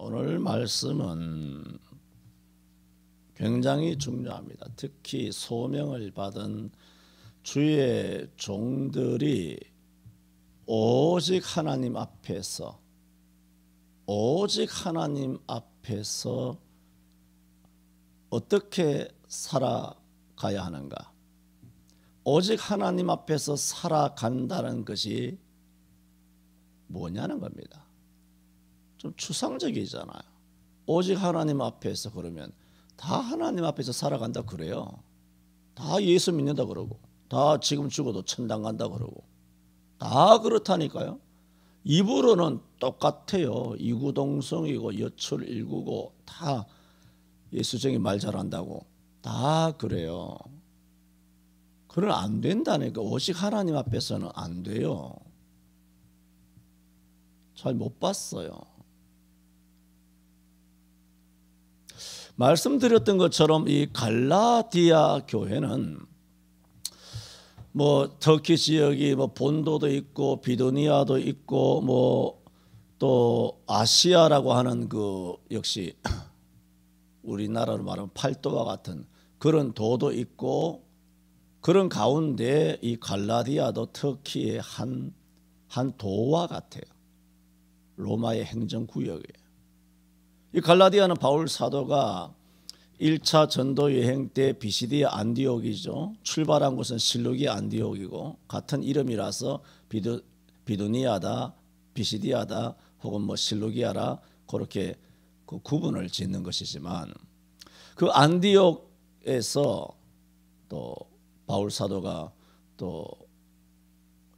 오늘 말씀은 굉장히 중요합니다. 특히 소명을 받은 주의 종들이 오직 하나님 앞에서 어떻게 살아가야 하는가? 오직 하나님 앞에서 살아간다는 것이 뭐냐는 겁니다. 좀 추상적이잖아요. 오직 하나님 앞에서 그러면 다 하나님 앞에서 살아간다 그래요. 다 예수 믿는다 그러고 다 지금 죽어도 천당 간다 그러고 다 그렇다니까요. 입으로는 똑같아요. 이구동성이고 여출일구고 다 예수쟁이 말 잘한다고 다 그래요. 그러나 안 된다니까. 오직 하나님 앞에서는 안 돼요. 잘 못 봤어요. 말씀드렸던 것처럼 이 갈라디아 교회는 터키 지역이 본도도 있고 비두니아도 있고 또 아시아라고 하는 그 역시 우리나라로 말하면 팔도와 같은 그런 도도 있고 그런 가운데 이 갈라디아도 터키의 한 도와 같아요. 로마의 행정구역이에요. 이 갈라디아는 바울 사도가 1차 전도 여행 때 비시디아 안디옥이죠. 출발한 곳은 실루기 안디옥이고 같은 이름이라서 비두니아다, 비시디아다 혹은 실루기아라 그렇게 그 구분을 짓는 것이지만 그 안디옥에서 또 바울 사도가 또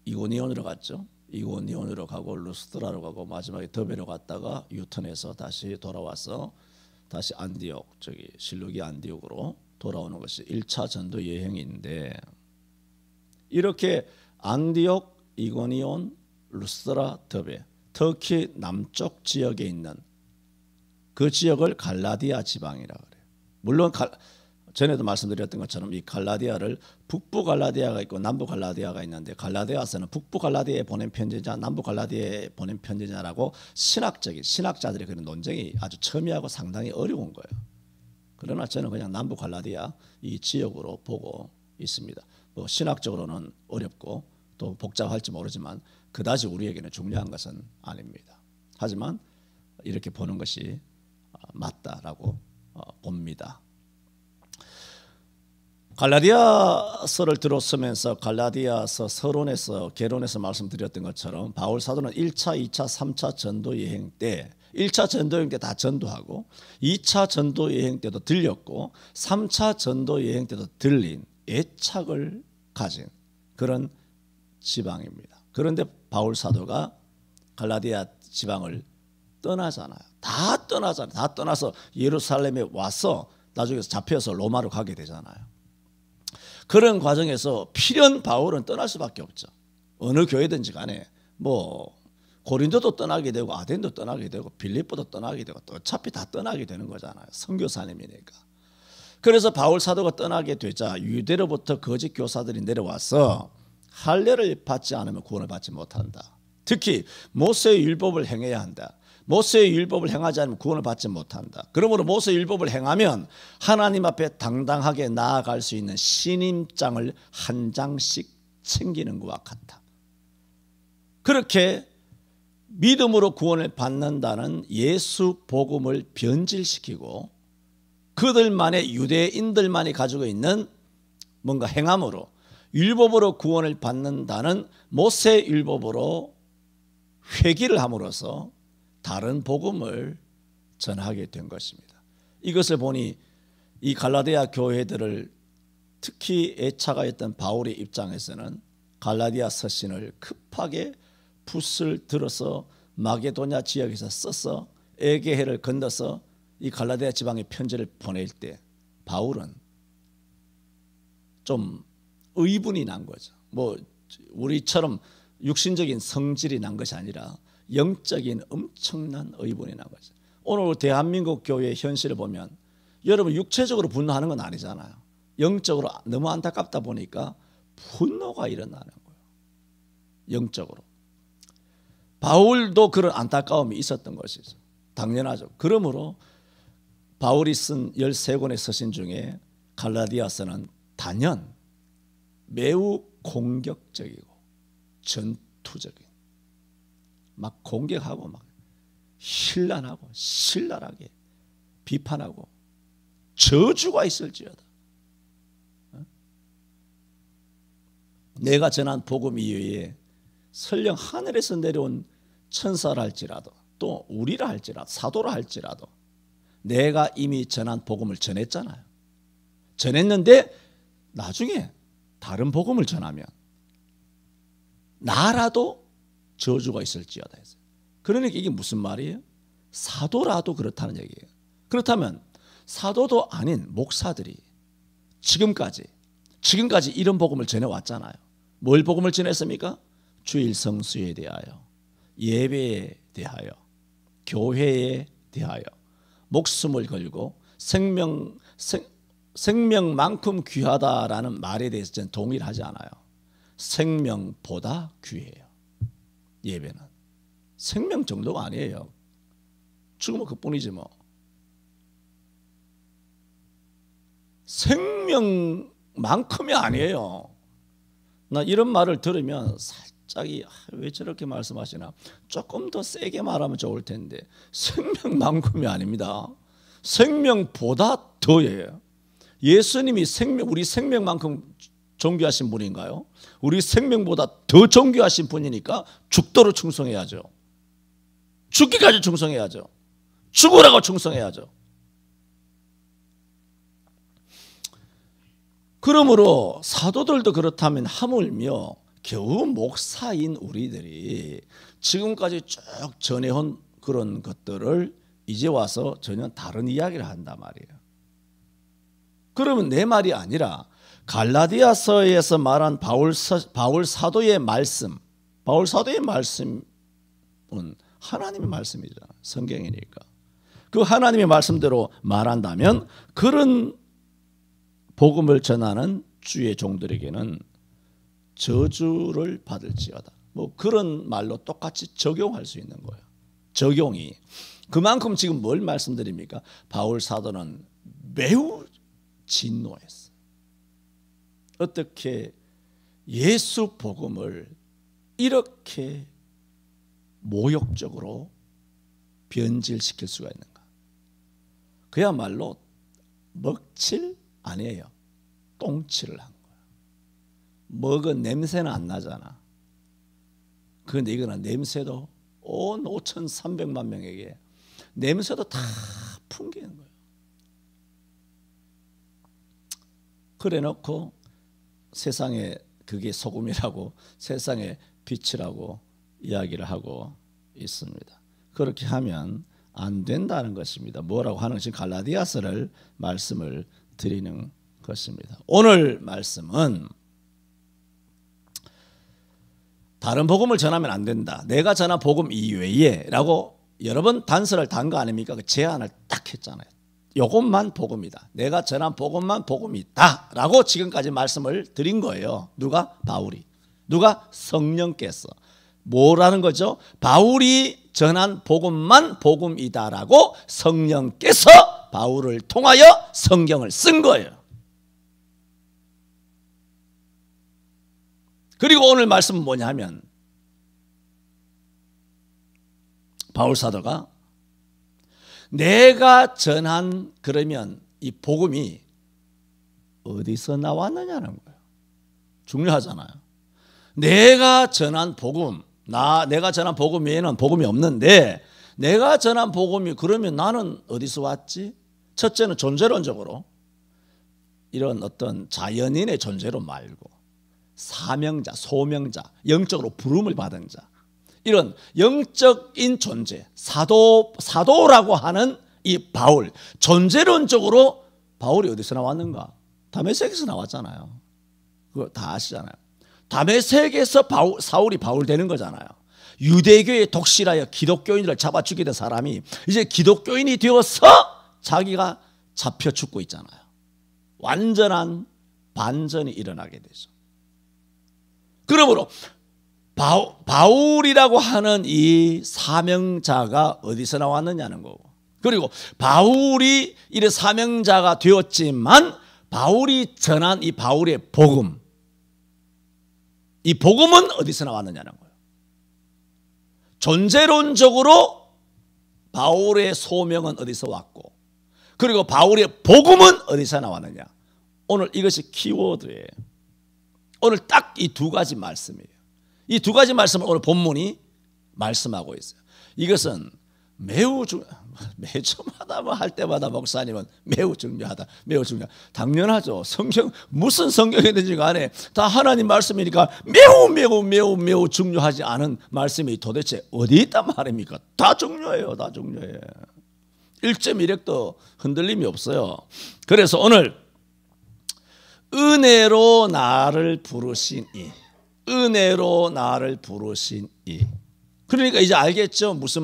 이고니온으로 갔죠. 이고니온으로 가고 루스드라로 가고 마지막에 더베로 갔다가 유턴해서 다시 돌아와서 다시 안디옥 실루기 안디옥으로 돌아오는 것이 1차 전도 여행인데 이렇게 안디옥, 이고니온, 루스드라, 더베 터키 남쪽 지역에 있는 그 지역을 갈라디아 지방이라고 그래요. 물론 전에도 말씀드렸던 것처럼 이 갈라디아를 북부 갈라디아가 있고 남부 갈라디아가 있는데 갈라디아서는 북부 갈라디아에 보낸 편지자, 남부 갈라디아에 보낸 편지자라고 신학자들의 그런 논쟁이 아주 첨예하고 상당히 어려운 거예요. 그러나 저는 그냥 남부 갈라디아 이 지역으로 보고 있습니다. 신학적으로는 어렵고 또 복잡할지 모르지만 그다지 우리에게는 중요한 것은 아닙니다. 하지만 이렇게 보는 것이 맞다라고 봅니다. 갈라디아서를 들었으면서 갈라디아서 서론에서 개론에서 말씀드렸던 것처럼 바울 사도는 1차, 2차, 3차 전도 여행 때 1차 전도 여행 때 다 전도하고 2차 전도 여행 때도 들렸고 3차 전도 여행 때도 들린 애착을 가진 그런 지방입니다. 그런데 바울 사도가 갈라디아 지방을 떠나잖아요. 다 떠나서 예루살렘에 와서 나중에 잡혀서 로마로 가게 되잖아요. 그런 과정에서 필연 바울은 떠날 수밖에 없죠. 어느 교회든지 간에 고린도도 떠나게 되고 아덴도 떠나게 되고 빌립보도 떠나게 되고 또 어차피 다 떠나게 되는 거잖아요. 선교사님이니까. 그래서 바울 사도가 떠나게 되자 유대로부터 거짓 교사들이 내려와서 할례를 받지 않으면 구원을 받지 못한다. 특히 모세의 율법을 행해야 한다. 모세의 율법을 행하지 않으면 구원을 받지 못한다. 그러므로 모세의 율법을 행하면 하나님 앞에 당당하게 나아갈 수 있는 신임장을 한 장씩 챙기는 것과 같다. 그렇게 믿음으로 구원을 받는다는 예수 복음을 변질시키고 그들만의 유대인들만이 가지고 있는 뭔가 행함으로 율법으로 구원을 받는다는 모세 율법으로 회귀를 함으로써 다른 복음을 전하게 된 것입니다. 이것을 보니 이 갈라디아 교회들을 특히 애착하였던 바울의 입장에서는 갈라디아 서신을 급하게 붓을 들어서 마게도냐 지역에서 써서 에게해를 건너서 이 갈라디아 지방에 편지를 보낼 때 바울은 좀 의분이 난 거죠. 우리처럼 육신적인 성질이 난 것이 아니라 영적인 엄청난 의분이 난 거죠. 오늘 대한민국 교회의 현실을 보면 여러분 육체적으로 분노하는 건 아니잖아요. 영적으로 너무 안타깝다 보니까 분노가 일어나는 거예요. 영적으로. 바울도 그런 안타까움이 있었던 것이죠. 당연하죠. 그러므로 바울이 쓴 13권의 서신 중에 갈라디아서는 단연 매우 공격적이고 전투적인, 막 공격하고 막 신란하고 신랄하게 비판하고 저주가 있을지어다. 내가 전한 복음 이외에 설령 하늘에서 내려온 천사라 할지라도 또 우리라 할지라도 사도라 할지라도 내가 이미 전한 복음을 전했잖아요. 전했는데 나중에 다른 복음을 전하면 나라도 저주가 있을지어다 했어요. 그러니까 이게 무슨 말이에요? 사도라도 그렇다는 얘기예요. 그렇다면 사도도 아닌 목사들이 지금까지 이런 복음을 전해왔잖아요. 뭘 복음을 전했습니까? 주일 성수에 대하여, 예배에 대하여, 교회에 대하여 목숨을 걸고 생명만큼 귀하다라는 말에 대해서 저는 동의를 하지 않아요. 생명보다 귀해요. 예배는 생명 정도가 아니에요. 죽으면 그뿐이지 뭐. 생명만큼이 아니에요. 나 이런 말을 들으면 살짝이 왜 저렇게 말씀하시나, 조금 더 세게 말하면 좋을 텐데 생명만큼이 아닙니다. 생명보다 더예요. 예수님이 우리 생명만큼 존귀하신 분인가요? 우리 생명보다 더 존귀하신 분이니까 죽도록 충성해야죠. 죽기까지 충성해야죠. 죽으라고 충성해야죠. 그러므로 사도들도 그렇다면 하물며 겨우 목사인 우리들이 지금까지 쭉 전해온 그런 것들을 이제 와서 전혀 다른 이야기를 한단 말이에요. 그러면 내 말이 아니라 갈라디아서에서 말한 바울 사도의 말씀은 하나님의 말씀이잖아요. 성경이니까. 그 하나님의 말씀대로 말한다면 그런 복음을 전하는 주의 종들에게는 저주를 받을지어다. 뭐 그런 말로 똑같이 적용할 수 있는 거예요. 적용이. 그만큼 지금 뭘 말씀드립니까? 바울 사도는 매우 진노했어요. 어떻게 예수 복음을 이렇게 모욕적으로 변질시킬 수가 있는가? 그야말로 먹칠 아니에요. 똥칠을 한 거야. 먹은 냄새는 안 나잖아. 그런데 이거는 냄새도 온 5,300만 명에게 냄새도 다 풍기는 거예요. 그래 놓고 세상에 그게 소금이라고, 세상에 빛이라고 이야기를 하고 있습니다. 그렇게 하면 안 된다는 것입니다. 뭐라고 하는 것이 갈라디아서를 말씀을 드리는 것입니다. 오늘 말씀은 다른 복음을 전하면 안 된다. 내가 전한 복음 이외에 라고 여러 번 단서를 단 거 아닙니까? 그 제안을 딱 했잖아요. 이것만 복음이다. 내가 전한 복음만 복음이다 라고 지금까지 말씀을 드린 거예요. 누가? 바울이. 누가? 성령께서. 뭐라는 거죠? 바울이 전한 복음만 복음이다라고 성령께서 바울을 통하여 성경을 쓴 거예요. 그리고 오늘 말씀은 뭐냐 하면 바울 사도가 내가 전한 그러면 이 복음이 어디서 나왔느냐는 거예요. 중요하잖아요. 내가 전한 복음, 내가 전한 복음 외에는 복음이 없는데 내가 전한 복음이 그러면 나는 어디서 왔지? 첫째는 존재론적으로 이런 어떤 자연인의 존재로 말고 사명자, 소명자, 영적으로 부름을 받은 자, 이런 영적인 존재, 사도라고 하는 이 바울, 존재론적으로 바울이 어디서 나왔는가? 다메섹에서 나왔잖아요. 그거 다 아시잖아요. 다메섹에서 사울이 바울 되는 거잖아요. 유대교에 독실하여 기독교인들을 잡아 죽이던 사람이 이제 기독교인이 되어서 자기가 잡혀 죽고 있잖아요. 완전한 반전이 일어나게 되죠. 그러므로 바울이라고 하는 이 사명자가 어디서 나왔느냐는 거고, 그리고 바울이 이래 사명자가 되었지만 바울이 전한 이 바울의 복음, 이 복음은 어디서 나왔느냐는 거예요. 존재론적으로 바울의 소명은 어디서 왔고, 그리고 바울의 복음은 어디서 나왔느냐. 오늘 이것이 키워드예요. 오늘 딱 이 두 가지 말씀이에요. 이 두 가지 말씀을 오늘 본문이 말씀하고 있어요. 이것은 매주마다 할 때마다 목사님은 매우 중요하다, 매우 중요하다. 당연하죠. 성경, 무슨 성경이든지 간에 다 하나님 말씀이니까 매우 중요하지 않은 말씀이 도대체 어디 있단 말입니까? 다 중요해요. 다 중요해요. 1.1핵도 흔들림이 없어요. 그래서 오늘 은혜로 나를 부르신 이, 은혜로 나를 부르신 이. 그러니까 이제 알겠죠? 무슨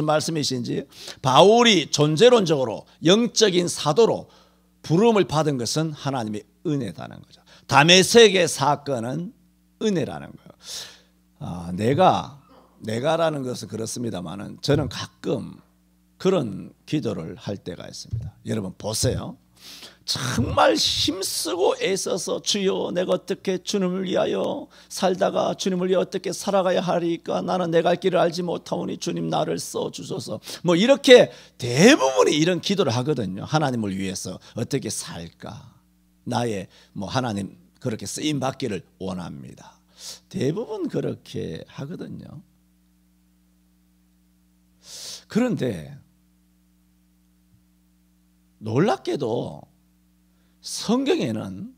말씀이신지. 바울이 존재론적으로 영적인 사도로 부름을 받은 것은 하나님의 은혜다는 거죠. 다메섹의 사건은 은혜라는 거예요. 내가라는 것은 그렇습니다만은 저는 가끔 그런 기도를 할 때가 있습니다. 여러분 보세요. 정말 힘쓰고 애써서 주여 내가 어떻게 주님을 위하여 살다가 주님을 위하여 어떻게 살아가야 하리까, 나는 내 갈 길을 알지 못하오니 주님 나를 써주소서, 뭐 이렇게 대부분이 이런 기도를 하거든요. 하나님을 위해서 어떻게 살까, 나의 하나님 그렇게 쓰임 받기를 원합니다. 대부분 그렇게 하거든요. 그런데 놀랍게도 성경에는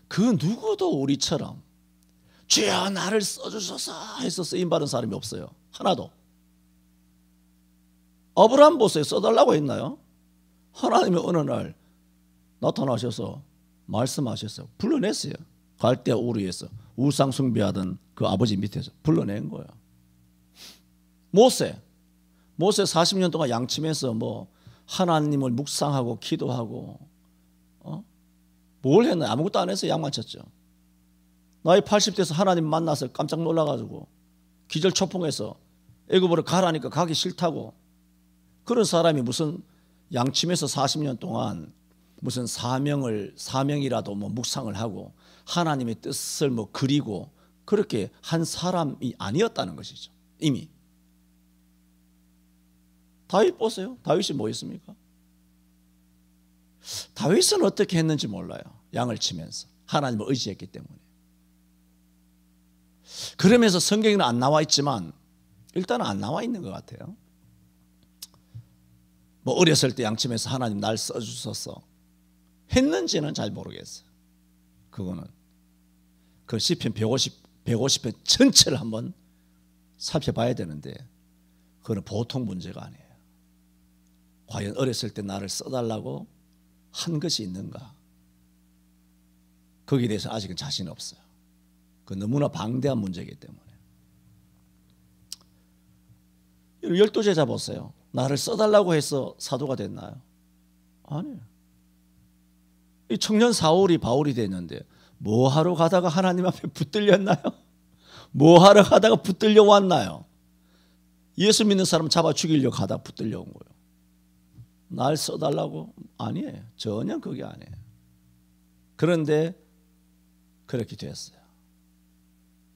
그 누구도 우리처럼 주여 나를 써주소서 해서 쓰임받은 사람이 없어요. 하나도. 아브라함 보세요. 써달라고 했나요? 하나님이 어느 날 나타나셔서 말씀하셨어요. 불러냈어요. 갈대아 우르에서 우상 숭배하던 그 아버지 밑에서 불러낸 거예요. 모세 40년 동안 양침해서 하나님을 묵상하고 기도하고 뭘 했나요? 아무것도 안 해서 양만 쳤죠. 나이 80대에서 하나님 만나서 깜짝 놀라가지고 기절초풍해서 애굽으로 가라니까 가기 싫다고. 그런 사람이 무슨 양침해서 40년 동안 무슨 사명이라도 묵상을 하고 하나님의 뜻을 그리고 그렇게 한 사람이 아니었다는 것이죠. 이미. 다윗 보세요. 다윗이 뭐 했습니까? 다윗은 어떻게 했는지 몰라요. 양을 치면서 하나님을 의지했기 때문에. 그러면서 성경에는 안 나와 있지만 일단은 안 나와 있는 것 같아요. 어렸을 때 양치면서 하나님 날 써주소서 했는지는 잘 모르겠어요. 그거는 그 시편 150편 전체를 한번 살펴봐야 되는데 그거는 보통 문제가 아니에요. 과연 어렸을 때 나를 써달라고 한 것이 있는가? 거기에 대해서 아직은 자신 없어요. 그 너무나 방대한 문제이기 때문에. 12제자 보세요. 나를 써달라고 해서 사도가 됐나요? 아니에요. 이 청년 사울이 바울이 됐는데 뭐 하러 가다가 하나님 앞에 붙들렸나요? 뭐 하러 가다가 붙들려 왔나요? 예수 믿는 사람 잡아 죽이려고 가다가 붙들려 온 거예요. 날 써달라고? 아니에요. 전혀 그게 아니에요. 그런데 그렇게 됐어요.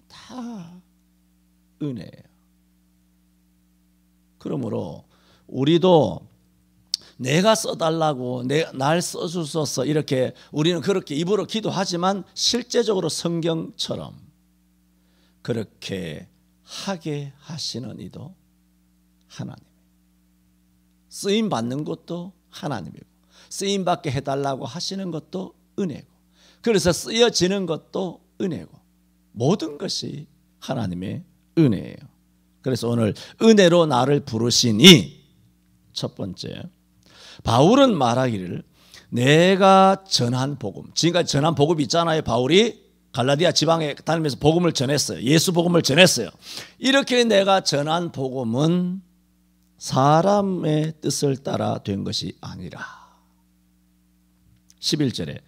다 은혜예요. 그러므로 우리도 내가 써달라고 날 써주소서 이렇게 우리는 그렇게 입으로 기도하지만 실제적으로 성경처럼 그렇게 하게 하시는 이도 하나님. 쓰임 받는 것도 하나님이고 쓰임 받게 해달라고 하시는 것도 은혜고 그래서 쓰여지는 것도 은혜고 모든 것이 하나님의 은혜예요. 그래서 오늘 은혜로 나를 부르시니 첫 번째 바울은 말하기를 내가 전한 복음 지금까지 전한 복음이 있잖아요. 바울이 갈라디아 지방에 다니면서 복음을 전했어요. 예수 복음을 전했어요. 이렇게 내가 전한 복음은 사람의 뜻을 따라 된 것이 아니라 11절에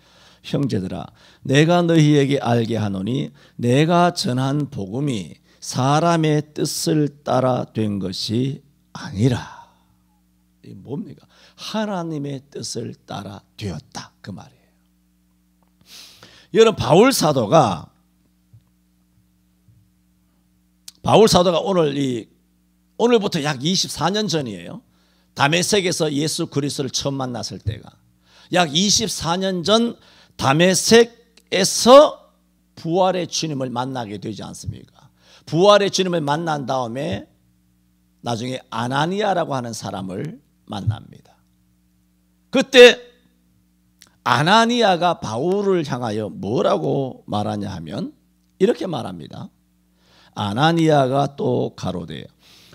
형제들아 내가 너희에게 알게 하노니 내가 전한 복음이 사람의 뜻을 따라 된 것이 아니라 이게 뭡니까? 하나님의 뜻을 따라 되었다 그 말이에요. 여러분 바울 사도가 오늘부터 약 24년 전이에요. 다메섹에서 예수 그리스도를 처음 만났을 때가 약 24년 전 다메섹에서 부활의 주님을 만나게 되지 않습니까? 부활의 주님을 만난 다음에 나중에 아나니아라고 하는 사람을 만납니다. 그때 아나니아가 바울을 향하여 뭐라고 말하냐 하면 이렇게 말합니다. 아나니아가 또 가로되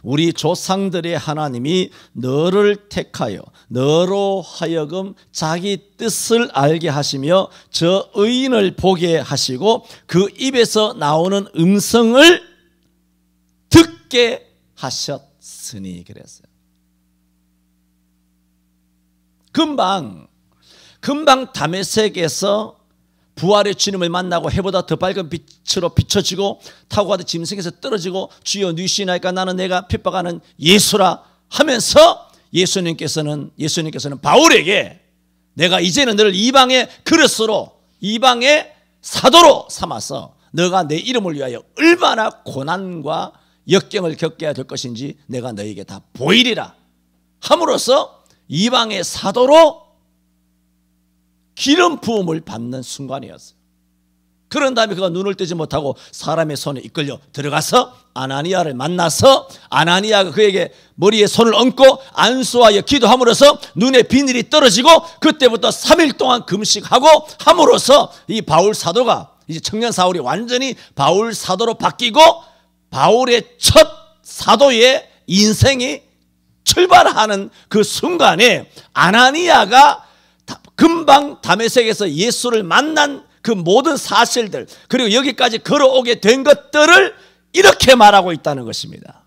우리 조상들의 하나님이 너를 택하여 너로 하여금 자기 뜻을 알게 하시며 저 의인을 보게 하시고 그 입에서 나오는 음성을 듣게 하셨으니 그랬어요. 금방 다메섹에서 부활의 주님을 만나고 해보다 더 밝은 빛으로 비춰지고 타고 가던 짐승에서 떨어지고 주여 누시나이까 나는 내가 핍박하는 예수라 하면서 예수님께서는 바울에게 내가 이제는 너를 이방의 그릇으로 이방의 사도로 삼아서 너가 내 이름을 위하여 얼마나 고난과 역경을 겪게 될 것인지 내가 너에게 다 보이리라 함으로써 이방의 사도로 기름 부음을 받는 순간이었어요. 그런 다음에 그가 눈을 뜨지 못하고 사람의 손에 이끌려 들어가서 아나니아를 만나서 아나니아가 그에게 머리에 손을 얹고 안수하여 기도함으로써 눈에 비늘이 떨어지고 그때부터 3일 동안 금식하고 함으로써 이 바울 사도가 이제 청년 사울이 완전히 바울 사도로 바뀌고 바울의 첫 사도의 인생이 출발하는 그 순간에 아나니아가 금방 다메섹에서 예수를 만난 그 모든 사실들 그리고 여기까지 걸어오게 된 것들을 이렇게 말하고 있다는 것입니다.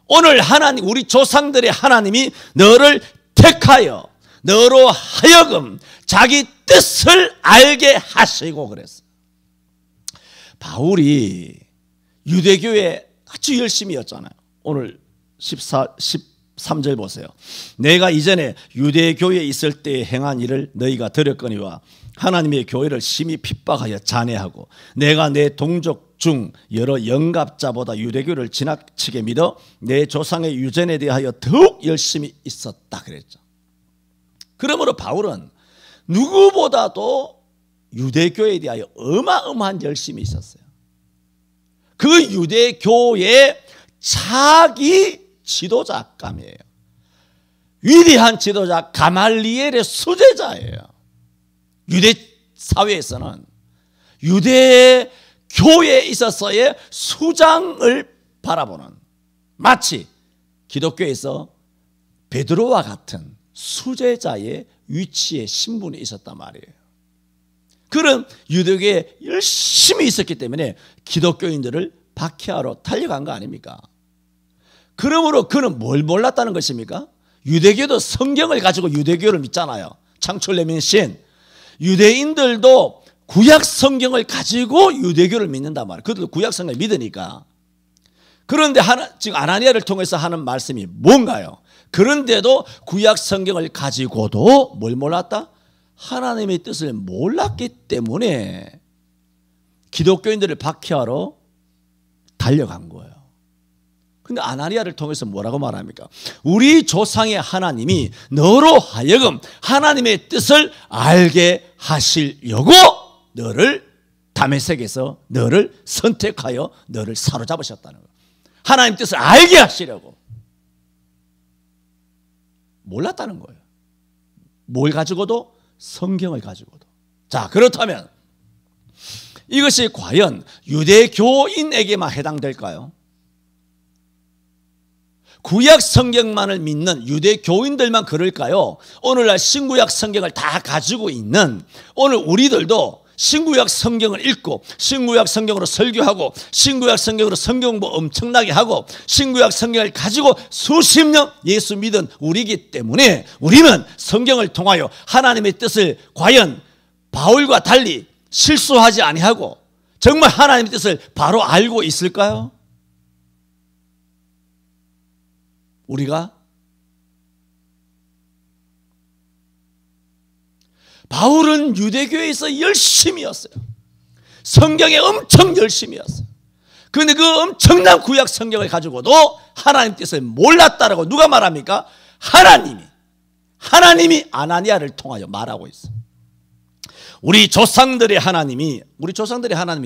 오늘 하나님 우리 조상들의 하나님이 너를 택하여 너로 하여금 자기 뜻을 알게 하시고 그랬어요. 바울이 유대교에 아주 열심히였잖아요. 오늘 13절 보세요. 내가 이전에 유대교에 있을 때 행한 일을 너희가 들었거니와 하나님의 교회를 심히 핍박하여 잔해하고 내가 내 동족 중 여러 영갑자보다 유대교를 지나치게 믿어 내 조상의 유전에 대하여 더욱 열심히 있었다 그랬죠. 그러므로 바울은 누구보다도 유대교에 대하여 어마어마한 열심이 있었어요. 그 유대교의 차기 지도자감이에요. 위대한 지도자 가말리엘의 수제자예요. 유대 사회에서는 유대 교회에 있어서의 수장을 바라보는 마치 기독교에서 베드로와 같은 수제자의 위치에 신분이 있었단 말이에요. 그런 유대교에 열심히 있었기 때문에 기독교인들을 박해하러 달려간 거 아닙니까? 그러므로 그는 뭘 몰랐다는 것입니까? 유대교도 성경을 가지고 유대교를 믿잖아요. 창출레민신 유대인들도 구약 성경을 가지고 유대교를 믿는단 말이에요. 그들도 구약 성경을 믿으니까. 그런데 지금 아나니아를 통해서 하는 말씀이 뭔가요? 그런데도 구약 성경을 가지고도 뭘 몰랐다? 하나님의 뜻을 몰랐기 때문에 기독교인들을 박해하러 달려간 거예요. 근데 아나니아를 통해서 뭐라고 말합니까? 우리 조상의 하나님이 너로 하여금 하나님의 뜻을 알게 하시려고 너를 다메섹에서 너를 선택하여 너를 사로잡으셨다는 거예요. 하나님 뜻을 알게 하시려고. 몰랐다는 거예요. 뭘 가지고도? 성경을 가지고도. 자, 그렇다면 이것이 과연 유대교인에게만 해당될까요? 구약 성경만을 믿는 유대교인들만 그럴까요? 오늘날 신구약 성경을 다 가지고 있는 오늘 우리들도 신구약 성경을 읽고 신구약 성경으로 설교하고 신구약 성경으로 성경 공부 엄청나게 하고 신구약 성경을 가지고 수십 년 예수 믿은 우리이기 때문에 우리는 성경을 통하여 하나님의 뜻을 과연 바울과 달리 실수하지 아니하고 정말 하나님의 뜻을 바로 알고 있을까요? 우리가 바울은 유대교회에서 열심히였어요. 성경에 엄청 열심히였어요. 그런데 그 엄청난 구약 성경을 가지고도 하나님 뜻을 몰랐다라고 누가 말합니까? 하나님이 아나니아를 통하여 말하고 있어요. 우리 조상들의 하나님이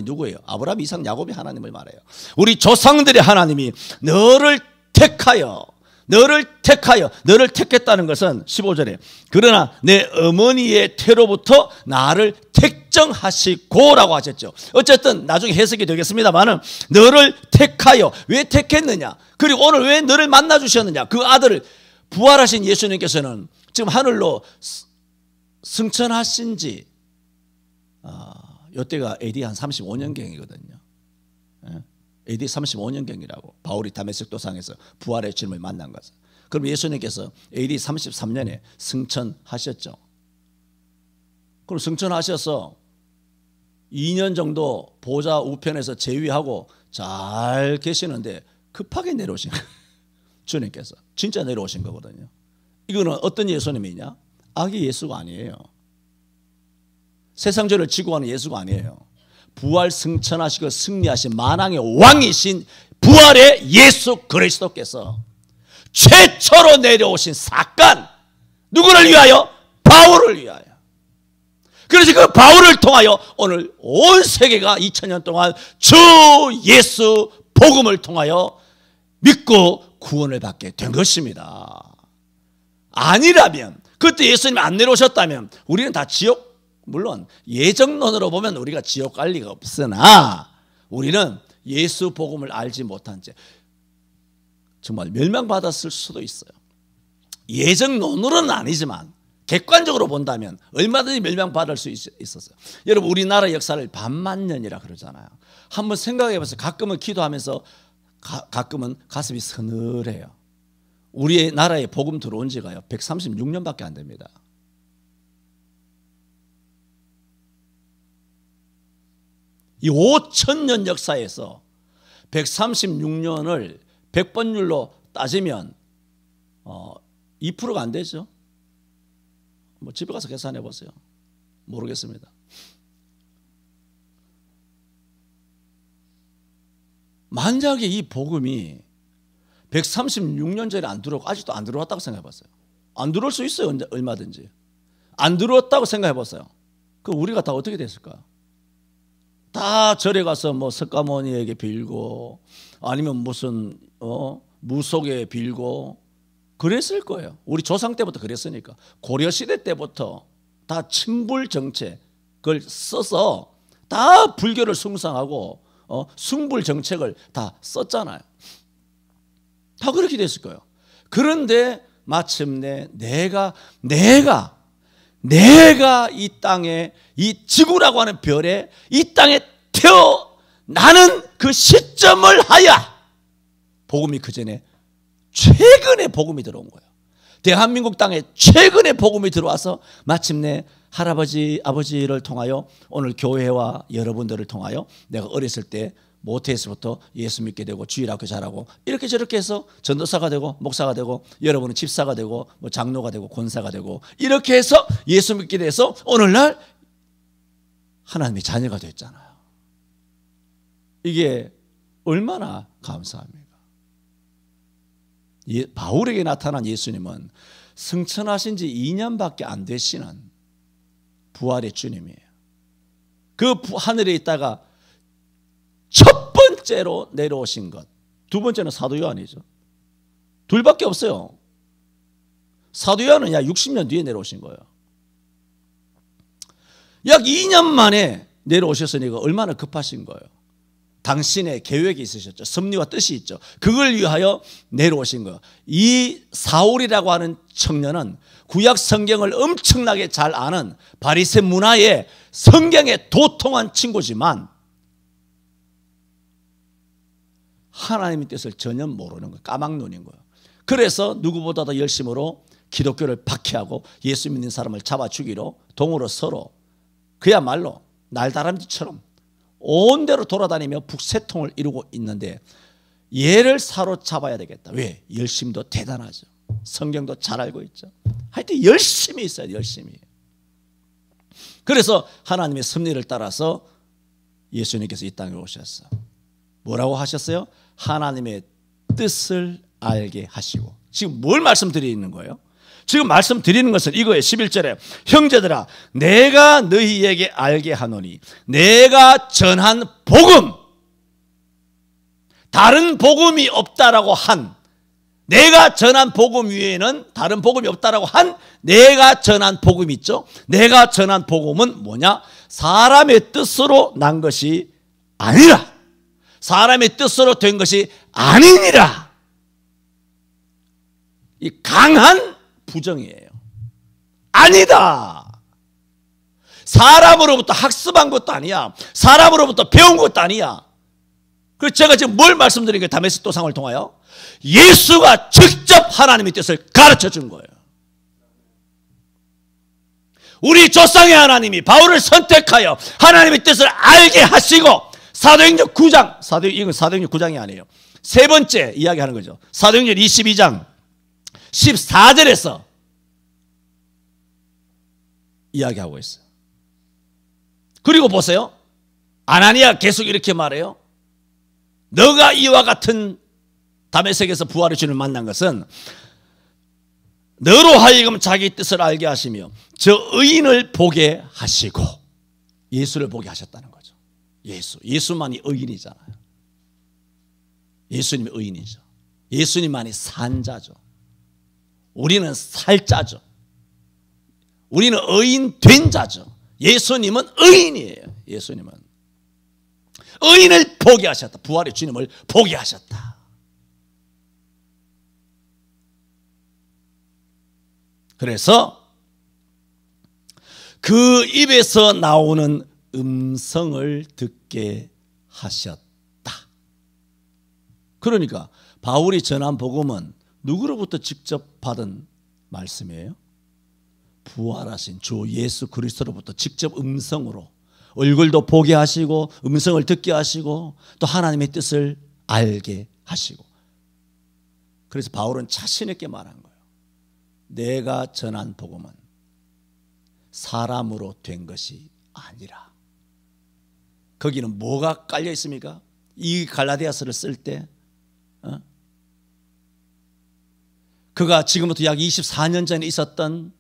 누구예요? 아브라함, 이삭, 야곱이 하나님을 말해요. 우리 조상들의 하나님이 너를 택했다는 것은 15절에 그러나 내 어머니의 태로부터 나를 택정하시고 라고 하셨죠. 어쨌든 나중에 해석이 되겠습니다만 너를 택하여 왜 택했느냐, 그리고 오늘 왜 너를 만나 주셨느냐. 그 아들을 부활하신 예수님께서는 지금 하늘로 승천하신 지 이때가 AD 한 35년경이거든요. AD 35년경이라고 바울이 다메섹 도상에서 부활의 주님을 만난 것은. 그럼 예수님께서 AD 33년에 승천하셨죠. 그럼 승천하셔서 2년 정도 보좌 우편에서 재위하고 잘 계시는데 급하게 내려오신 거예요. 주님께서 진짜 내려오신 거거든요. 이거는 어떤 예수님이냐? 악의 예수가 아니에요. 세상죄를 지고 가는 예수가 아니에요. 부활 승천하시고 승리하신 만왕의 왕이신 부활의 예수 그리스도께서 최초로 내려오신 사건, 누구를 위하여? 바울을 위하여. 그래서 그 바울을 통하여 오늘 온 세계가 2000년 동안 주 예수 복음을 통하여 믿고 구원을 받게 된 것입니다. 아니라면, 그때 예수님이 안 내려오셨다면 우리는 다 지옥, 물론 예정론으로 보면 우리가 지옥 갈 리가 없으나 우리는 예수 복음을 알지 못한 채 정말 멸망받았을 수도 있어요. 예정론으로는 아니지만 객관적으로 본다면 얼마든지 멸망받을 수 있었어요. 여러분, 우리나라 역사를 반만년이라 그러잖아요. 한번 생각해 보세요. 가끔은 기도하면서 가끔은 가슴이 서늘해요. 우리 나라에 복음 들어온 지가요 136년밖에 안 됩니다. 이 5000년 역사에서 136년을 100번율로 따지면 2%가 안 되죠. 뭐 집에 가서 계산해 보세요. 모르겠습니다. 만약에 이 복음이 136년 전에 안 들어오고 아직도 안 들어왔다고 생각해 봤어요. 안 들어올 수 있어요. 얼마든지. 안 들어왔다고 생각해 봤어요. 그럼 우리가 다 어떻게 됐을까요? 다 절에 가서 뭐 석가모니에게 빌고 아니면 무슨 무속에 빌고 그랬을 거예요. 우리 조상 때부터 그랬으니까. 고려시대 때부터 다 칭불 정책을 써서 다 불교를 숭상하고 숭불 정책을 다 썼잖아요. 다 그렇게 됐을 거예요. 그런데 마침내 내가 이 땅에, 이 지구라고 하는 별에, 이 땅에 태어나는 그 시점을 하여 복음이 그 전에 최근에 복음이 들어온 거예요. 대한민국 땅에 최근에 복음이 들어와서 마침내 할아버지, 아버지를 통하여 오늘 교회와 여러분들을 통하여 내가 어렸을 때 모태에서부터 예수 믿게 되고 주일학교 잘하고 이렇게 저렇게 해서 전도사가 되고 목사가 되고 여러분은 집사가 되고 뭐 장로가 되고 권사가 되고 이렇게 해서 예수 믿게 돼서 오늘날 하나님의 자녀가 됐잖아요. 이게 얼마나 감사합니까? 바울에게 나타난 예수님은 승천하신 지 2년밖에 안 되시는 부활의 주님이에요. 그 하늘에 있다가 첫 번째로 내려오신 것, 두 번째는 사도 요한이죠. 둘밖에 없어요. 사도 요한은 약 60년 뒤에 내려오신 거예요. 약 2년 만에 내려오셨으니까 얼마나 급하신 거예요. 당신의 계획이 있으셨죠. 섭리와 뜻이 있죠. 그걸 위하여 내려오신 거예요. 이 사울이라고 하는 청년은 구약 성경을 엄청나게 잘 아는 바리새 문화의 성경에 도통한 친구지만 하나님의 뜻을 전혀 모르는 거예요. 까막눈인 거예요. 그래서 누구보다도 열심으로 기독교를 박해하고 예수 믿는 사람을 잡아 죽이러 동으로 서로 그야말로 날다람쥐처럼 온 데로 돌아다니며 북새통을 이루고 있는데 얘를 사로잡아야 되겠다. 왜? 열심도 대단하죠. 성경도 잘 알고 있죠. 하여튼 열심히 있어야 돼. 열심히. 그래서 하나님의 섭리를 따라서 예수님께서 이 땅에 오셨어. 뭐라고 하셨어요? 하나님의 뜻을 알게 하시고. 지금 뭘 말씀드리는 거예요? 지금 말씀드리는 것은 이거예요. 11절에 형제들아 내가 너희에게 알게 하노니 내가 전한 복음, 다른 복음이 없다라고 한, 내가 전한 복음 위에는 다른 복음이 없다라고 한 내가 전한 복음 있죠. 내가 전한 복음은 뭐냐? 사람의 뜻으로 난 것이 아니라, 사람의 뜻으로 된 것이 아니니라. 이 강한 부정이에요. 아니다. 사람으로부터 학습한 것도 아니야. 사람으로부터 배운 것도 아니야. 그래서 제가 지금 뭘 말씀드린 거예요? 다메섹 도상을 통하여 예수가 직접 하나님의 뜻을 가르쳐 준 거예요. 우리 조상의 하나님이 바울을 선택하여 하나님의 뜻을 알게 하시고 사도행전 9장, 이건 사도행전 9장이 아니에요. 세 번째 이야기하는 거죠. 사도행전 22장 14절에서 이야기하고 있어요. 그리고 보세요. 아나니아 계속 이렇게 말해요. 너가 이와 같은 다메섹에서 부활의 주님을 만난 것은 너로 하여금 자기 뜻을 알게 하시며 저 의인을 보게 하시고, 예수를 보게 하셨다는 거죠. 예수만이 의인이잖아요. 예수님이 의인이죠. 예수님만이 산자죠. 우리는 살자죠. 우리는 의인 된 자죠. 예수님은 의인이에요. 예수님은 의인을 보게 하셨다. 부활의 주님을 보게 하셨다. 그래서 그 입에서 나오는 음성을 듣게 하셨다. 그러니까 바울이 전한 복음은 누구로부터 직접 받은 말씀이에요? 부활하신 주 예수 그리스도로부터 직접 음성으로, 얼굴도 보게 하시고 음성을 듣게 하시고 또 하나님의 뜻을 알게 하시고. 그래서 바울은 자신 있게 말한 거예요. 내가 전한 복음은 사람으로 된 것이 아니라. 거기는 뭐가 깔려 있습니까? 이 갈라디아서를 쓸 때 그가 지금부터 약 24년 전에 있었던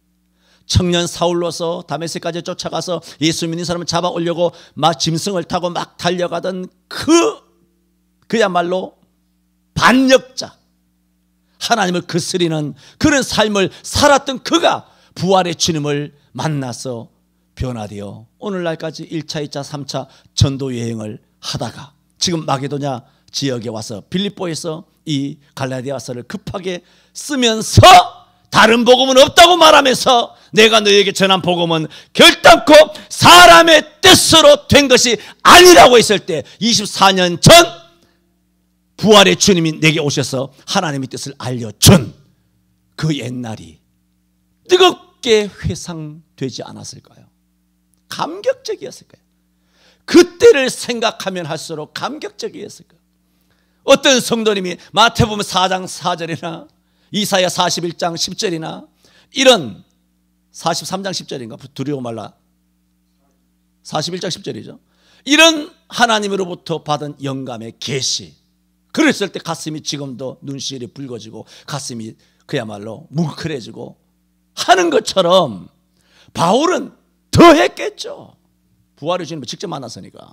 청년 사울로서 다메섹까지 쫓아가서 예수 믿는 사람을 잡아 오려고 막 짐승을 타고 막 달려가던 그야말로 반역자, 하나님을 거스리는 그런 삶을 살았던 그가 부활의 주님을 만나서 변화되어 오늘날까지 1차, 2차, 3차 전도 여행을 하다가 지금 마게도냐 지역에 와서 빌립보에서 이 갈라디아서를 급하게 쓰면서 다른 복음은 없다고 말하면서 내가 너에게 전한 복음은 결단코 사람의 뜻으로 된 것이 아니라고 했을 때 24년 전 부활의 주님이 내게 오셔서 하나님의 뜻을 알려준 그 옛날이 뜨겁게 회상되지 않았을까요? 감격적이었을까요? 그때를 생각하면 할수록 감격적이었을까요? 어떤 성도님이 마태복음 4장 4절이나 이사야 41장 10절이나 이런 43장 10절인가 두려워 말라 41장 10절이죠. 이런 하나님으로부터 받은 영감의 계시, 그랬을 때 가슴이 지금도 눈시울이 붉어지고 가슴이 그야말로 뭉클해지고 하는 것처럼 바울은 더 했겠죠. 부활의 주님을 직접 만났으니까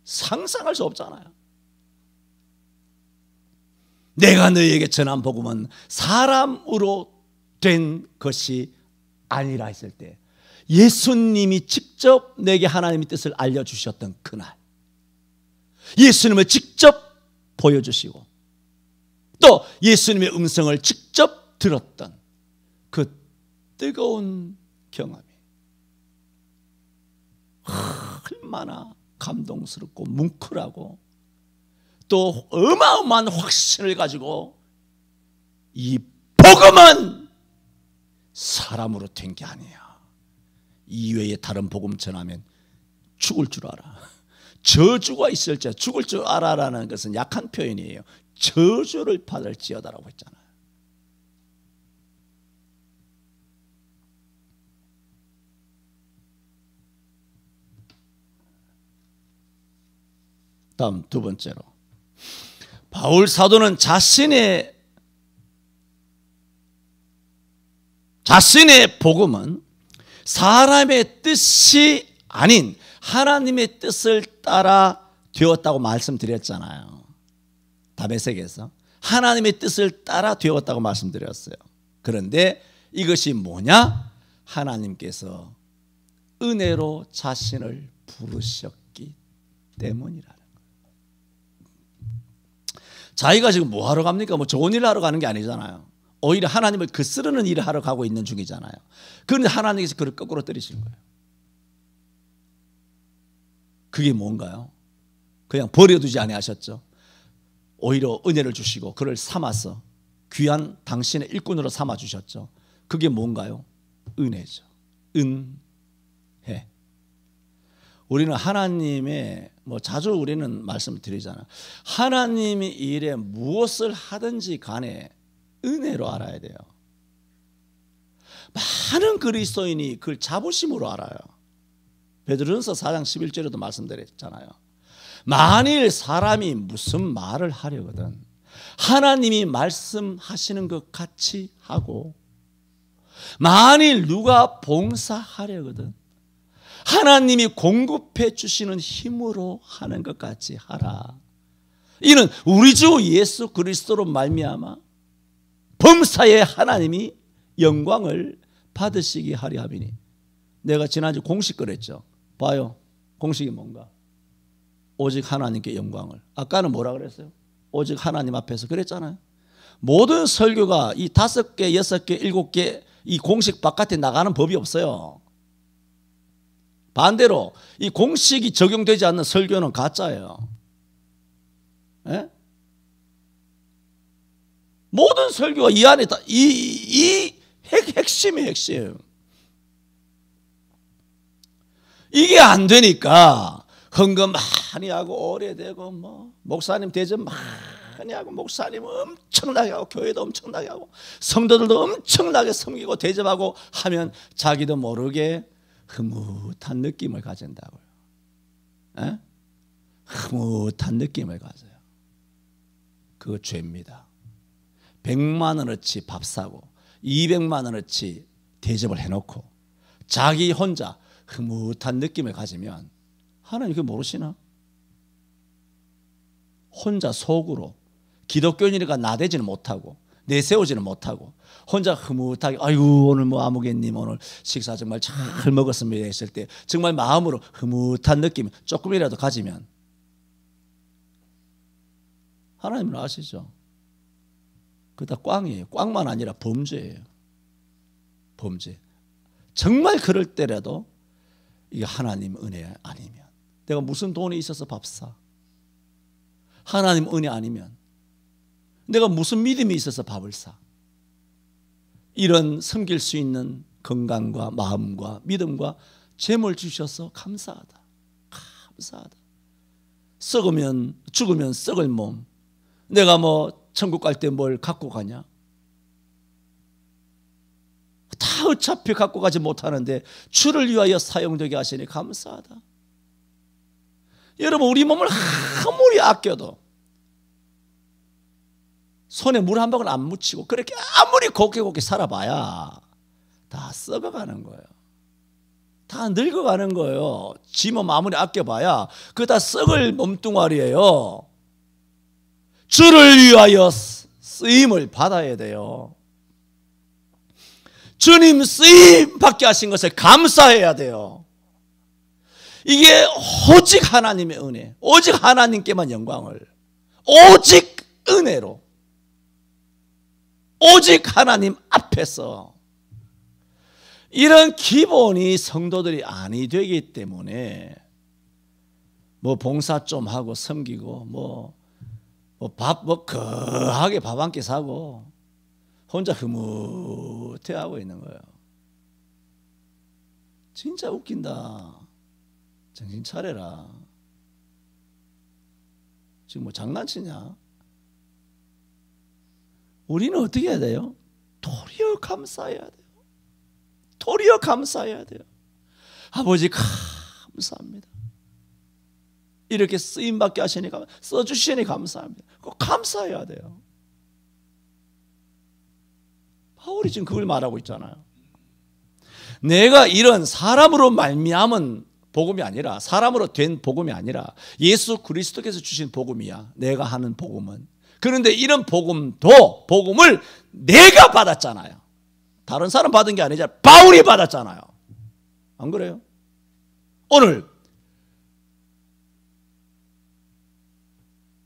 상상할 수 없잖아요. 내가 너희에게 전한 복음은 사람으로 된 것이 아니라 했을 때 예수님이 직접 내게 하나님의 뜻을 알려주셨던 그날, 예수님을 직접 보여주시고 또 예수님의 음성을 직접 들었던 그 뜨거운 경험이 얼마나 감동스럽고 뭉클하고 또 어마어마한 확신을 가지고 이 복음은 사람으로 된 게 아니야, 이외에 다른 복음 전하면 죽을 줄 알아. 저주가 있을지 죽을 줄 알아라는 것은 약한 표현이에요. 저주를 받을지어다라고 했잖아요. 다음 두 번째로, 바울 사도는 자신의 복음은 사람의 뜻이 아닌 하나님의 뜻을 따라 되었다고 말씀드렸잖아요. 다메섹에서 하나님의 뜻을 따라 되었다고 말씀드렸어요. 그런데 이것이 뭐냐? 하나님께서 은혜로 자신을 부르셨기 때문이라는 거예요. 자기가 지금 뭐 하러 갑니까? 뭐 좋은 일을 하러 가는 게 아니잖아요. 오히려 하나님을 거스르는 일을 하러 가고 있는 중이잖아요. 그런데 하나님께서 그를 거꾸로 때리신 거예요. 그게 뭔가요? 그냥 버려두지 아니하셨죠. 오히려 은혜를 주시고 그를 삼아서 귀한 당신의 일꾼으로 삼아 주셨죠. 그게 뭔가요? 은혜죠. 은혜. 우리는 하나님의 자주 우리는 말씀을 드리잖아요. 하나님이 이 일에 무엇을 하든지 간에 은혜로 알아야 돼요. 많은 그리스도인이 그걸 자부심으로 알아요. 베드로전서 4장 11절에도 말씀드렸잖아요. 만일 사람이 무슨 말을 하려거든 하나님이 말씀하시는 것 같이 하고, 만일 누가 봉사하려거든 하나님이 공급해 주시는 힘으로 하는 것 같이 하라. 이는 우리 주 예수 그리스도로 말미암아 범사에 하나님이 영광을 받으시기 하려 함이니. 내가 지난주 공식 그랬죠. 봐요. 공식이 뭔가? 오직 하나님께 영광을. 아까는 뭐라 그랬어요? 오직 하나님 앞에서 그랬잖아요. 모든 설교가 이 5개, 6개, 7개 이 공식 바깥에 나가는 법이 없어요. 반대로 이 공식이 적용되지 않는 설교는 가짜예요. 예? 모든 설교가 이 안에 다 핵심이 핵심. 이게 안 되니까 헌금 많이 하고 오래되고 목사님 대접 많이 하고 목사님 엄청나게 하고 교회도 엄청나게 하고 성도들도 엄청나게 섬기고 대접하고 하면 자기도 모르게 흐뭇한 느낌을 가진다고요. 에? 흐뭇한 느낌을 가져요. 그거 죄입니다. 100만 원어치 밥 사고 200만 원어치 대접을 해놓고 자기 혼자 흐뭇한 느낌을 가지면 하나님 그거 모르시나? 혼자 속으로 기독교인이니까 나대지는 못하고 내세우지는 못하고 혼자 흐뭇하게 아이고 오늘 아무개님 오늘 식사 정말 잘 먹었습니다 했을 때 정말 마음으로 흐뭇한 느낌 조금이라도 가지면 하나님은 아시죠? 그거 다 꽝이에요. 꽝만 아니라 범죄예요. 범죄. 정말 그럴 때라도 이게 하나님 은혜 아니면 내가 무슨 돈이 있어서 밥 사? 하나님 은혜 아니면 내가 무슨 믿음이 있어서 밥을 사? 이런 섬길 수 있는 건강과 마음과 믿음과 재물 주셔서 감사하다. 감사하다. 썩으면 죽으면 썩을 몸. 내가 천국 갈 때 뭘 갖고 가냐? 다 어차피 갖고 가지 못하는데 주를 위하여 사용되게 하시니 감사하다. 여러분 우리 몸을 아무리 아껴도 손에 물 한 방울 안 묻히고 그렇게 아무리 곱게 살아봐야 다 썩어가는 거예요. 다 늙어가는 거예요. 지 몸 아무리 아껴봐야 그거 다 썩을 몸뚱아리예요. 주를 위하여 쓰임을 받아야 돼요. 주님 쓰임 받게 하신 것을 감사해야 돼요. 이게 오직 하나님의 은혜, 오직 하나님께만 영광을, 오직 은혜로, 오직 하나님 앞에서 이런 기본이 성도들이 아니 되기 때문에 봉사 좀 하고 섬기고 거하게 밥 한 끼 사고 혼자 흐뭇해하고 있는 거예요. 진짜 웃긴다. 정신 차려라. 지금 뭐 장난치냐? 우리는 어떻게 해야 돼요? 도리어 감사해야 돼요. 도리어 감사해야 돼요. 아버지 감사합니다. 이렇게 쓰임받게 하시니까, 써주시니 감사합니다. 꼭 감사해야 돼요. 바울이 지금 그걸 말하고 있잖아요. 내가 이런 사람으로 말미암은 복음이 아니라, 사람으로 된 복음이 아니라 예수 그리스도께서 주신 복음이야. 내가 하는 복음은. 그런데 이런 복음을 내가 받았잖아요. 다른 사람 받은 게 아니잖아요. 바울이 받았잖아요. 안 그래요? 오늘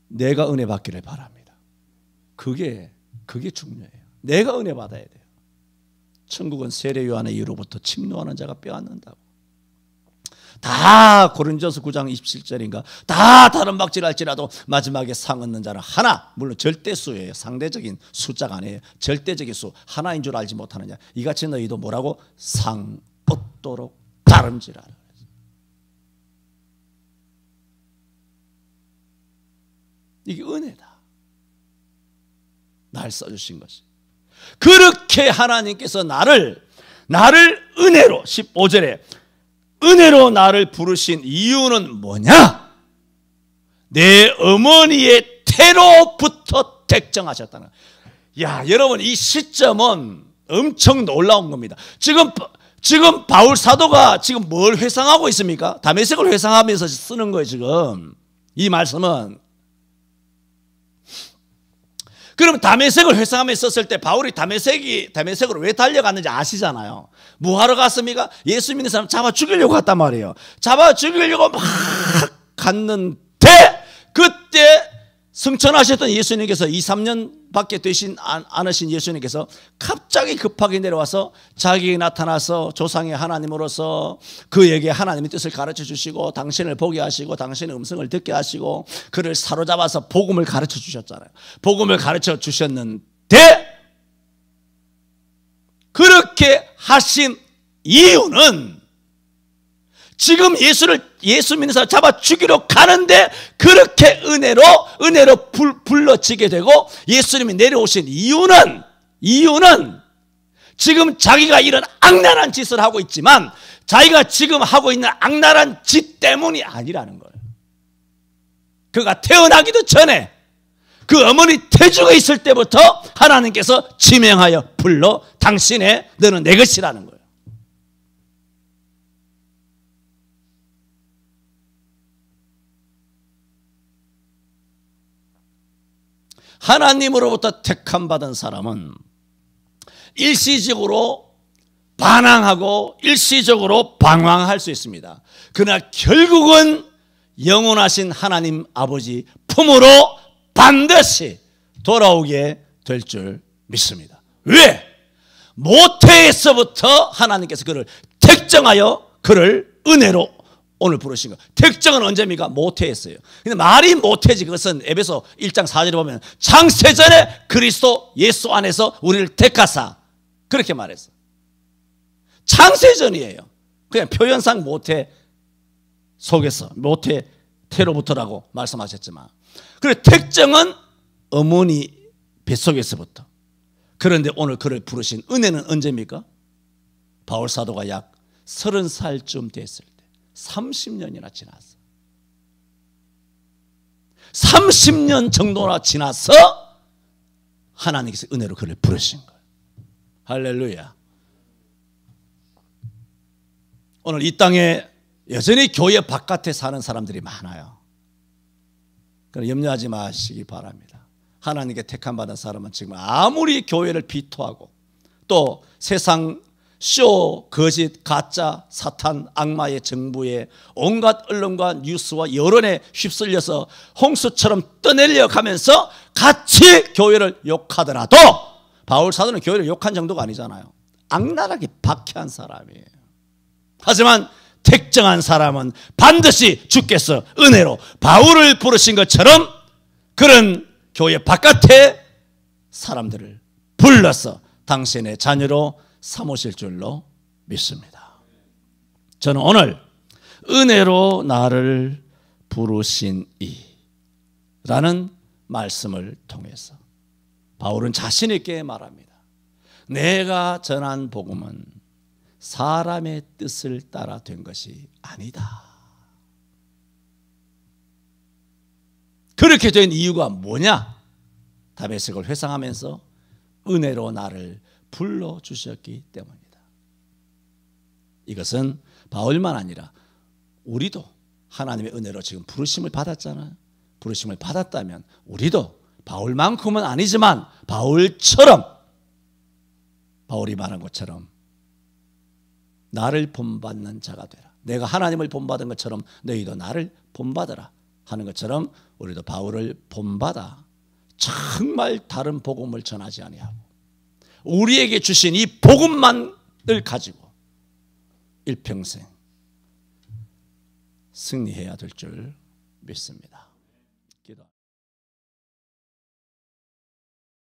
내가 은혜 받기를 바랍니다. 그게 중요해요. 내가 은혜 받아야 돼요. 천국은 세례 요한의 이후로부터 침노하는 자가 빼앗는다고. 다 고린도서 9장 27절인가 다 다른 박질할지라도 마지막에 상 얻는 자는 하나, 물론 절대수예요. 상대적인 숫자가 아니에요. 절대적인 수, 하나인 줄 알지 못하느냐. 이같이 너희도 뭐라고? 상 얻도록 다름질하라. 이게 은혜다. 날 써주신 것이. 그렇게 하나님께서 나를 은혜로, 15절에 은혜로 나를 부르신 이유는 뭐냐? 내 어머니의 태로부터 택정하셨다는 거예요. 야, 여러분, 이 시점은 엄청 놀라운 겁니다. 지금 바울 사도가 지금 뭘 회상하고 있습니까? 다메섹을 회상하면서 쓰는 거예요, 지금. 이 말씀은. 그럼 다메섹을 회상하면서 썼을 때 바울이 다메섹으로 왜 달려갔는지 아시잖아요. 뭐하러 갔습니까? 예수 믿는 사람 잡아 죽이려고 갔단 말이에요. 잡아 죽이려고 막 갔는데 그때 승천하셨던 예수님께서 2, 3년밖에 되신 않으신 예수님께서 갑자기 급하게 내려와서 자기에게 나타나서 조상의 하나님으로서 그에게 하나님의 뜻을 가르쳐 주시고 당신을 보게 하시고 당신의 음성을 듣게 하시고 그를 사로잡아서 복음을 가르쳐 주셨잖아요. 복음을 가르쳐 주셨는데 그렇게 하신 이유는 지금 예수 믿는 사람 잡아 죽이러 가는데 그렇게 은혜로 불러지게 되고 예수님이 내려오신 이유는 지금 자기가 이런 악랄한 짓을 하고 있지만 자기가 지금 하고 있는 악랄한 짓 때문이 아니라는 거예요. 그가 태어나기도 전에 그 어머니 태중에 있을 때부터 하나님께서 지명하여 불러 당신의 너는 내 것이라는 거예요. 하나님으로부터 택함받은 사람은 일시적으로 반항하고 일시적으로 방황할 수 있습니다. 그러나 결국은 영원하신 하나님 아버지 품으로 반드시 돌아오게 될 줄 믿습니다. 왜? 모태에서부터 하나님께서 그를 택정하여 그를 은혜로 오늘 부르신 거. 택정은 언제입니까? 모태였어요. 근데 말이 모태지. 그것은 에베소 1장 4절에 보면 창세전에 그리스도 예수 안에서 우리를 택하사 그렇게 말했어. 창세전이에요. 그냥 표현상 모태 속에서 모태 태로부터라고 말씀하셨지만 그리고 택정은 어머니 뱃속에서부터. 그런데 오늘 그를 부르신 은혜는 언제입니까? 바울 사도가 약 30살쯤 됐을 때 30년이나 지났어. 30년 정도나 지나서 하나님께서 은혜로 그를 부르신 거예요. 할렐루야. 오늘 이 땅에 여전히 교회 바깥에 사는 사람들이 많아요. 그럼 염려하지 마시기 바랍니다. 하나님께 택함 받은 사람은 지금 아무리 교회를 비토하고 또 세상 쇼, 거짓, 가짜, 사탄, 악마의 정부에 온갖 언론과 뉴스와 여론에 휩쓸려서 홍수처럼 떠내려 가면서 같이 교회를 욕하더라도 바울 사도는 교회를 욕한 정도가 아니잖아요. 악랄하게 박해한 사람이에요. 하지만 택정한 사람은 반드시 주께서 은혜로 바울을 부르신 것처럼 그런 교회 바깥의 사람들을 불러서 당신의 자녀로 삼으실 줄로 믿습니다. 저는 오늘 은혜로 나를 부르신 이라는 말씀을 통해서 바울은 자신 있게 말합니다. 내가 전한 복음은 사람의 뜻을 따라 된 것이 아니다. 그렇게 된 이유가 뭐냐? 다메섹을 회상하면서 은혜로 나를 불러주셨기 때문이다. 이것은 바울만 아니라 우리도 하나님의 은혜로 지금 부르심을 받았잖아요. 부르심을 받았다면 우리도 바울만큼은 아니지만 바울처럼, 바울이 말한 것처럼 나를 본받는 자가 되라. 내가 하나님을 본받은 것처럼 너희도 나를 본받으라 하는 것처럼 우리도 바울을 본받아 정말 다른 복음을 전하지 아니하고 우리에게 주신 이 복음만을 가지고 일평생 승리해야 될 줄 믿습니다.